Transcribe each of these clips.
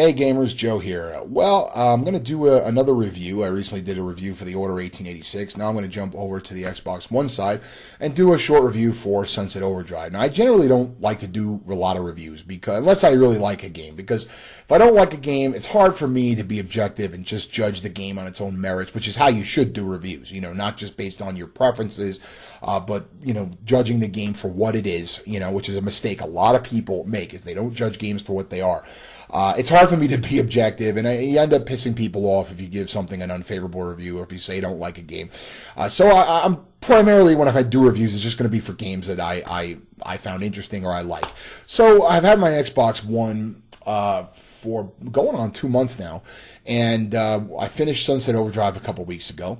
Hey gamers, Joe here. Well, I'm going to do another review. I recently did a review for the Order 1886. Now I'm going to jump over to the Xbox One side and do a short review for Sunset Overdrive. Now I generally don't like to do a lot of reviews because unless I really like a game, because if I don't like a game, it's hard for me to be objective and just judge the game on its own merits, which is how you should do reviews, not just based on your preferences, but, judging the game for what it is, which is a mistake a lot of people make is they don't judge games for what they are. It's hard for me to be objective, and you end up pissing people off if you give something an unfavorable review or if you say you don't like a game. So I'm primarily, when I do reviews, it's just going to be for games that I found interesting or I like. So I've had my Xbox One for going on 2 months now, and I finished Sunset Overdrive a couple weeks ago,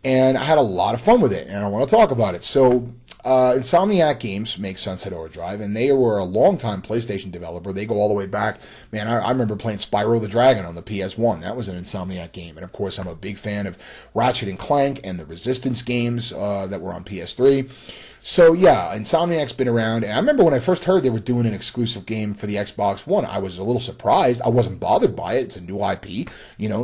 and I had a lot of fun with it, and I want to talk about it. So Insomniac Games makes Sunset Overdrive, and they were a long-time PlayStation developer. They go all the way back. Man, I remember playing Spyro the Dragon on the PS1. That was an Insomniac game. And, of course, I'm a big fan of Ratchet and Clank and the Resistance games that were on PS3. So, yeah, Insomniac's been around. And I remember when I first heard they were doing an exclusive game for the Xbox One, I was a little surprised. I wasn't bothered by it. It's a new IP.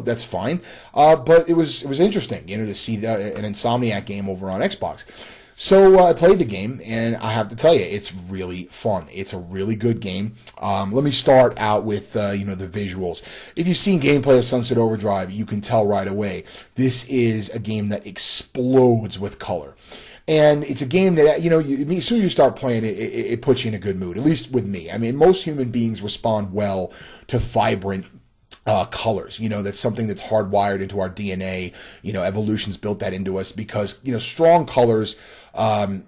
That's fine. But it was interesting, to see an Insomniac game over on Xbox. So I played the game, and I have to tell you, it's really fun. It's a really good game. Let me start out with, the visuals. If you've seen gameplay of Sunset Overdrive, you can tell right away. This is a game that explodes with color. And it's a game that, as soon as you start playing it, it puts you in a good mood, at least with me. I mean, most human beings respond well to vibrant colors. That's something that's hardwired into our DNA. Evolution's built that into us because, strong colors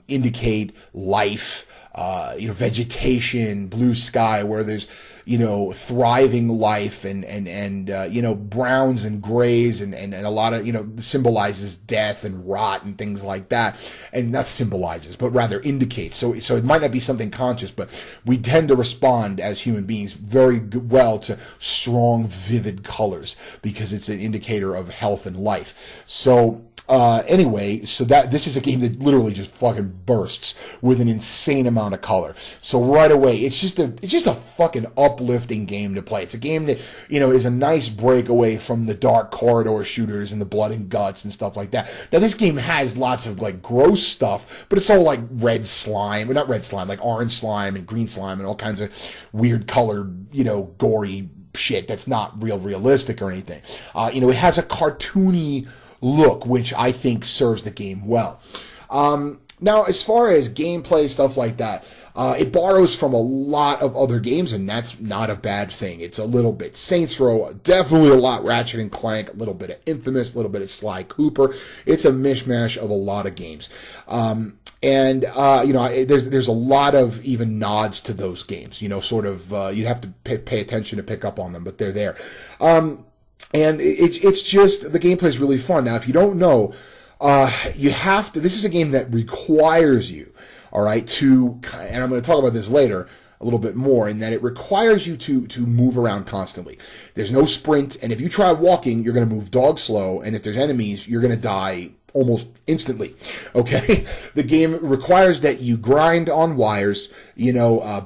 indicate life, vegetation, blue sky, where there's, thriving life and browns and grays and a lot of, symbolizes death and rot and things like that. And not symbolizes, but rather indicates. So it might not be something conscious, but we tend to respond as human beings very well to strong, vivid colors because it's an indicator of health and life. So, anyway, so this is a game that literally just fucking bursts with an insane amount of color. So right away, it's just a fucking uplifting game to play. It's a game that, is a nice breakaway from the dark corridor shooters and the blood and guts and stuff like that. Now, this game has lots of, gross stuff, but it's all, red slime, well, not red slime, orange slime and green slime and all kinds of weird colored, gory shit that's not realistic or anything. It has a cartoony look, which I think serves the game well. Now, as far as gameplay, stuff like that, it borrows from a lot of other games, and that's not a bad thing. It's a little bit Saints Row, definitely a lot Ratchet and Clank, a little bit of Infamous, a little bit of Sly Cooper. It's a mishmash of a lot of games. There's a lot of even nods to those games, you'd have to pay attention to pick up on them, but they're there. And it's just, the gameplay is really fun. Now, if you don't know, this is a game that requires you, all right, and I'm going to talk about this later a little bit more, in that it requires you to move around constantly. There's no sprint, and if you try walking, you're going to move dog slow, and if there's enemies, you're going to die almost instantly. Okay, the game requires that you grind on wires,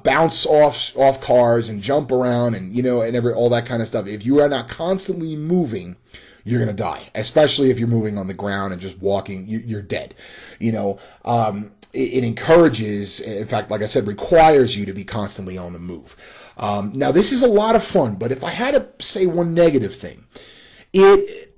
bounce off cars and jump around and all that kind of stuff. If you are not constantly moving, you're gonna die. Especially if you're moving on the ground and just walking, you're dead. It encourages, in fact, like I said, requires you to be constantly on the move. Now, this is a lot of fun, but if I had to say one negative thing,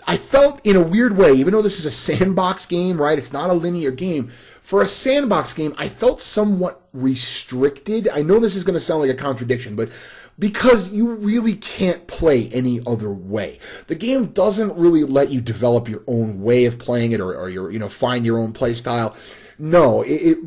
I felt in a weird way, even though this is a sandbox game, right? It's not a linear game. For a sandbox game, I felt somewhat restricted. I know this is going to sound like a contradiction, but because you really can't play any other way. The game doesn't really let you develop your own way of playing it or your, find your own play style. No, if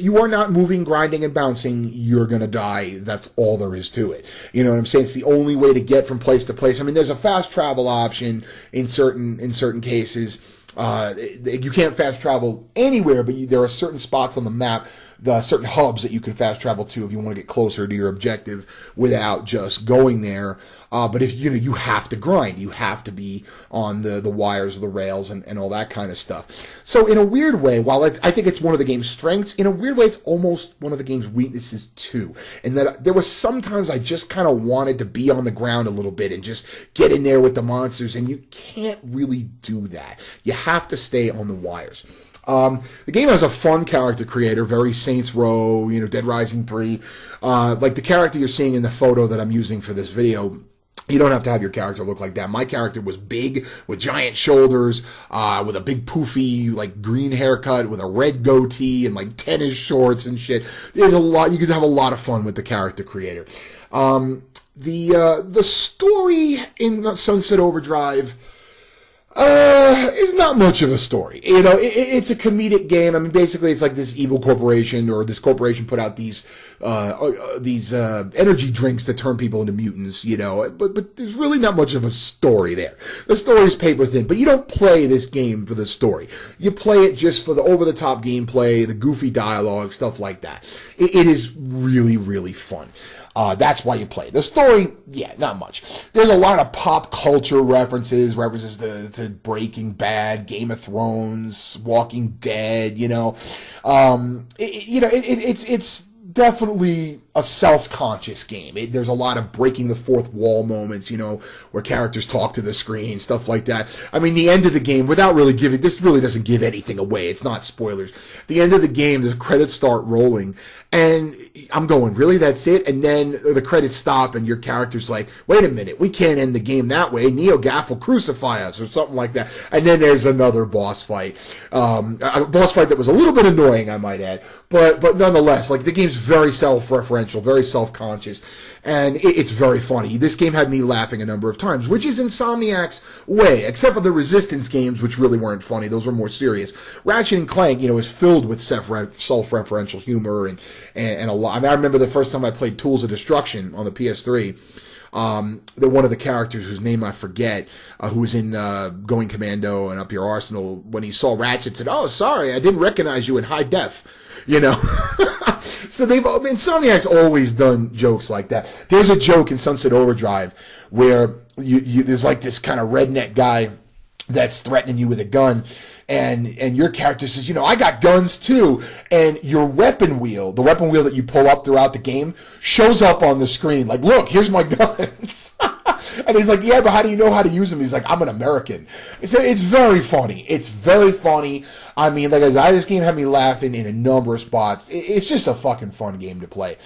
you are not moving, grinding, and bouncing, you're going to die. That's all there is to it. You know what I'm saying? It's the only way to get from place to place. I mean, there's a fast travel option in certain cases. You can't fast travel anywhere, but there are certain spots on the map the certain hubs that you can fast travel to if you want to get closer to your objective without just going there. But if you have to grind, you have to be on the wires or the rails and all that kind of stuff. So in a weird way, while I think it's one of the game's strengths, in a weird way, it's almost one of the game's weaknesses too. And that there was sometimes I just kind of wanted to be on the ground a little bit and just get in there with the monsters, and you can't really do that. You have to stay on the wires. The game has a fun character creator, very Saints Row, Dead Rising 3. Like the character you're seeing in the photo that I'm using for this video, you don't have to have your character look like that. My character was big, with giant shoulders, with a big poofy, like, green haircut, with a red goatee, and, like, tennis shorts and shit. There's a lot, you could have a lot of fun with the character creator. The story in Sunset Overdrive is not much of a story. It's a comedic game. I mean, basically, it's like this evil corporation, or this corporation put out these energy drinks that turn people into mutants, but there's really not much of a story there. The story's paper thin, but you don't play this game for the story. You play it just for the over-the-top gameplay, the goofy dialogue, stuff like that. It is really, really fun. That's why you play. The story, yeah, not much. There's a lot of pop culture references to Breaking Bad, Game of Thrones, Walking Dead, it's definitely a self-conscious game. There's a lot of breaking the fourth wall moments, where characters talk to the screen, stuff like that. I mean, the end of the game, without really this really doesn't give anything away. It's not spoilers. The end of the game, the credits start rolling, and I'm going, really, that's it? And then the credits stop, and your character's like, wait a minute, we can't end the game that way. NeoGaf will crucify us, or something like that. And then there's another boss fight. A boss fight that was a little bit annoying, I might add. But nonetheless, like, the game's very self-referential, very self-conscious, and it's very funny. This game had me laughing a number of times, which is Insomniac's way, except for the Resistance games, which really weren't funny. Those were more serious. Ratchet and Clank, is filled with self-referential humor and a lot. I mean, I remember the first time I played Tools of Destruction on the PS3. One of the characters whose name I forget, who was in Going Commando and Up Your Arsenal, when he saw Ratchet, said, "Oh, sorry, I didn't recognize you in high def." So Insomniac's always done jokes like that. There's a joke in Sunset Overdrive where there's like this kind of redneck guy that's threatening you with a gun, and your character says, I got guns too, and your weapon wheel, the weapon wheel that you pull up throughout the game, shows up on the screen, like, look, here's my guns. And he's like, yeah, but how do you know how to use them? He's like, I'm an American. It's very funny. It's very funny. I mean, like I said, this game had me laughing in a number of spots. It's just a fucking fun game to play.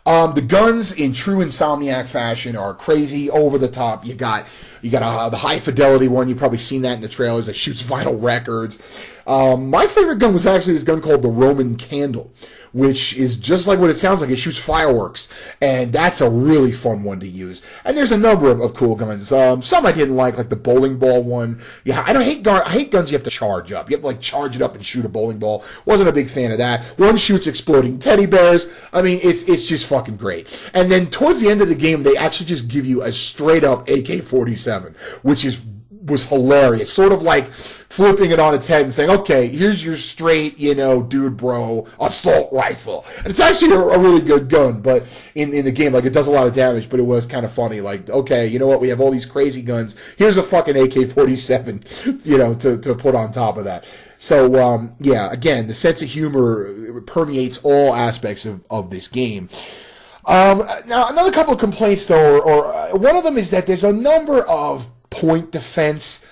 The guns, in true Insomniac fashion, are crazy, over the top. You got the high fidelity one. You've probably seen that in the trailers that shoots vinyl records. My favorite gun was actually this gun called the Roman Candle, which is just like what it sounds like. It shoots fireworks, and that's a really fun one to use. And there's a number of cool guns. Some I didn't like the bowling ball one. Yeah, I hate guns you have to charge up. You have to like charge it up and shoot a bowling ball. Wasn't a big fan of that. One shoots exploding teddy bears. I mean, it's just fucking great. And then towards the end of the game, they actually just give you a straight up AK-47, which was hilarious. Sort of like flipping it on its head and saying, okay, here's your straight, dude bro assault rifle. And it's actually a really good gun, but in the game, like, it does a lot of damage, but it was kind of funny. Like, okay, you know what? We have all these crazy guns. Here's a fucking AK-47, to put on top of that. So, yeah, again, the sense of humor permeates all aspects of this game. Now, another couple of complaints, though, or one of them is that there's a number of point defense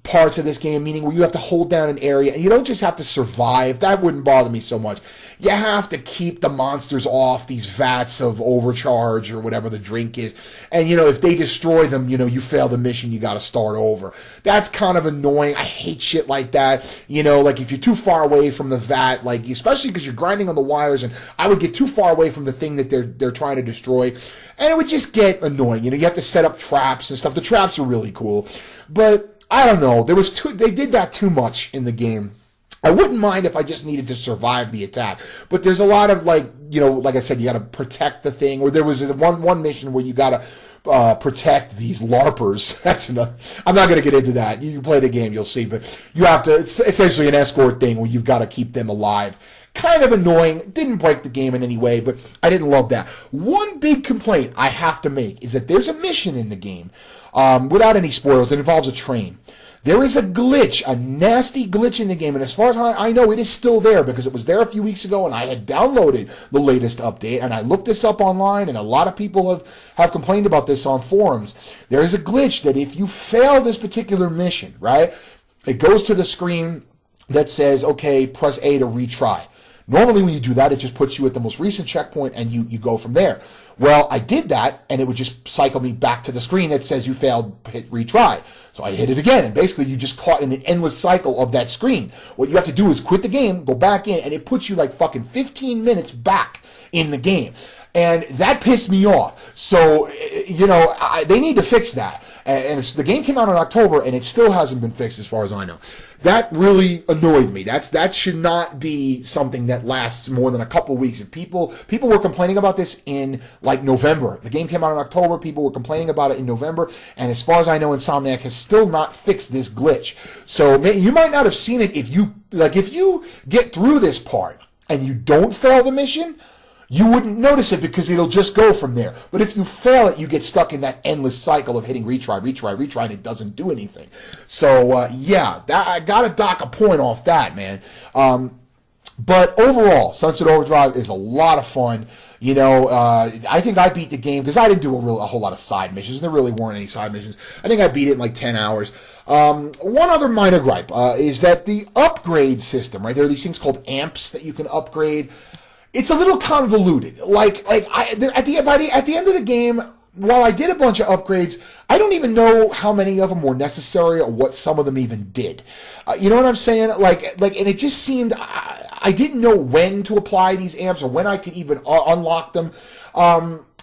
parts of this game, meaning where you have to hold down an area, and you don't just have to survive. That wouldn't bother me so much. You have to keep the monsters off these vats of overcharge or whatever the drink is, and if they destroy them, you fail the mission, you got to start over. That's kind of annoying. I hate shit like that. Like if you're too far away from the vat, like especially because you're grinding on the wires, and I would get too far away from the thing that they're trying to destroy, and it would just get annoying. You have to set up traps and stuff. The traps are really cool, but I don't know. They did that too much in the game. I wouldn't mind if I just needed to survive the attack, but there's a lot of like I said, you got to protect the thing. Or there was one mission where you got to protect these LARPers. That's another. I'm not going to get into that. You play the game, you'll see. But you have to. It's essentially an escort thing where you've got to keep them alive. Kind of annoying. Didn't break the game in any way, but I didn't love that. One big complaint I have to make is that there's a mission in the game, without any spoilers, that involves a train. There is a glitch, a nasty glitch in the game, and as far as I know, it is still there because it was there a few weeks ago, and I had downloaded the latest update, and I looked this up online, and a lot of people have complained about this on forums. There is a glitch that if you fail this particular mission, right, it goes to the screen that says, okay, press A to retry. Normally when you do that, it just puts you at the most recent checkpoint and you go from there. Well, I did that and it would just cycle me back to the screen that says you failed, hit retry. So I hit it again and basically you just caught in an endless cycle of that screen. What you have to do is quit the game, go back in, and it puts you like fucking 15 minutes back in the game. And that pissed me off. So, they need to fix that. And the game came out in October, and it still hasn't been fixed as far as I know. That really annoyed me. That should not be something that lasts more than a couple weeks. And people were complaining about this in, like, November. The game came out in October. People were complaining about it in November. And as far as I know, Insomniac has still not fixed this glitch. So you might not have seen it if you get through this part and you don't fail the mission, you wouldn't notice it because it'll just go from there. But if you fail it, you get stuck in that endless cycle of hitting retry, and it doesn't do anything. So, I got to dock a point off that, man. But overall, Sunset Overdrive is a lot of fun. I think I beat the game because I didn't do a whole lot of side missions. There really weren't any side missions. I think I beat it in like 10 hours. One other minor gripe is that the upgrade system, right? There are these things called amps that you can upgrade. It's a little convoluted. At the end of the game, while I did a bunch of upgrades, I don't even know how many of them were necessary or what some of them even did. You know what I'm saying? And it just seemed I didn't know when to apply these amps or when I could even unlock them.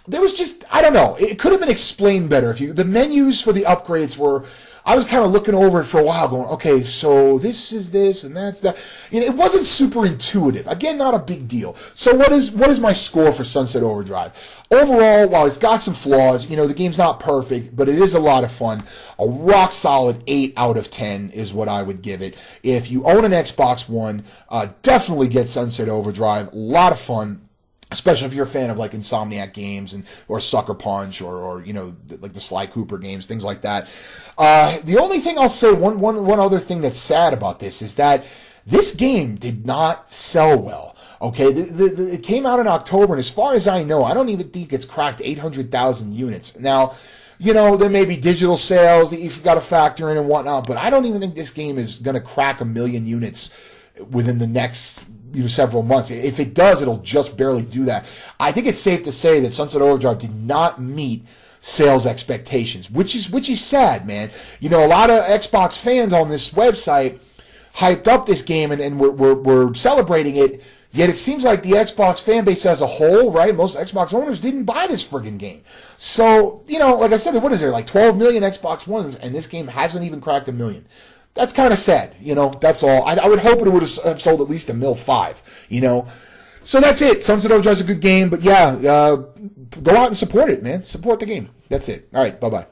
There was just, I don't know. It could have been explained better. The menus for the upgrades were, I was kind of looking over it for a while going, okay, so this is this and that's that. It wasn't super intuitive. Again, not a big deal. So what is my score for Sunset Overdrive? Overall, while it's got some flaws, the game's not perfect, but it is a lot of fun. A rock solid 8 out of 10 is what I would give it. If you own an Xbox One, definitely get Sunset Overdrive. A lot of fun. Especially if you're a fan of like Insomniac games or Sucker Punch or like the Sly Cooper games, things like that. The only thing I'll say, one other thing that's sad about this is that this game did not sell well. Okay, it came out in October, and as far as I know, I don't even think it's cracked 800,000 units. Now, there may be digital sales that you've got to factor in and whatnot, but I don't even think this game is going to crack 1 million units within the next several months. If it does, it'll just barely do that. I think it's safe to say that Sunset Overdrive did not meet sales expectations, which is sad, man. A lot of Xbox fans on this website hyped up this game and were celebrating it, yet it seems like the Xbox fan base as a whole, right, most Xbox owners didn't buy this friggin' game. So, like I said, what is there, like 12 million Xbox Ones, and this game hasn't even cracked 1 million. That's kind of sad, that's all. I would hope it would have sold at least 1.5 million, So that's it. Sunset Overdrive is a good game, but go out and support it, man. Support the game. That's it. All right, bye-bye.